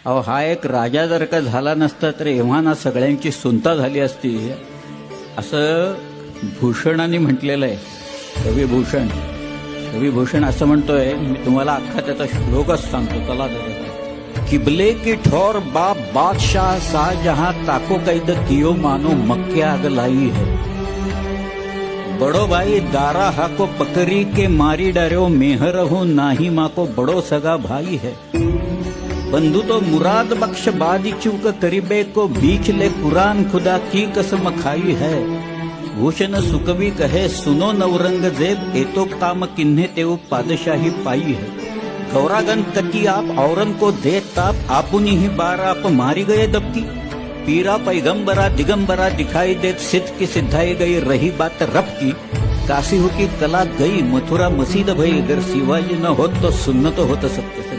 अहो हा एक राजा जर का झाला नसता तर एव्हाना सगळ्यांची सुनता झाली असती असं भूषणाने म्हटलेलं आहे. कविभूषण कविभूषण असं म्हणतोय, मी तुम्हाला अख्खा त्याचा श्लोकच सांगतो. चला किबले की ठोर बाप बादशाह शाहजहां ताको कैद कियो मानो मक्के आग लाई है. बड़ो भाई दारा हाको पकड़ी के मारी डरो मेहर हूं नाही माको बड़ो सगा भाई है. बंधु तो मुराद बख्श बादी चूक करीबे को बीच ले कुरान खुदा की कसम खाई है. भूषण सुकवी कहे सुनो नवरंगजेब एतो काम किन्हे तेव पादशाही पाई है. गौरागन कटी आप औरन को दे ताप आपुनी ही बार आप मारी गए दबकी. पीरा पैगंबरा दिगंबरा दिखाई देत सिद्ध की सिद्धाई गई रही बात रब की. काशी हो की कला गई मथुरा मसीद भई अगर शिवाजी न होत तो सुन्नत होत सत्य.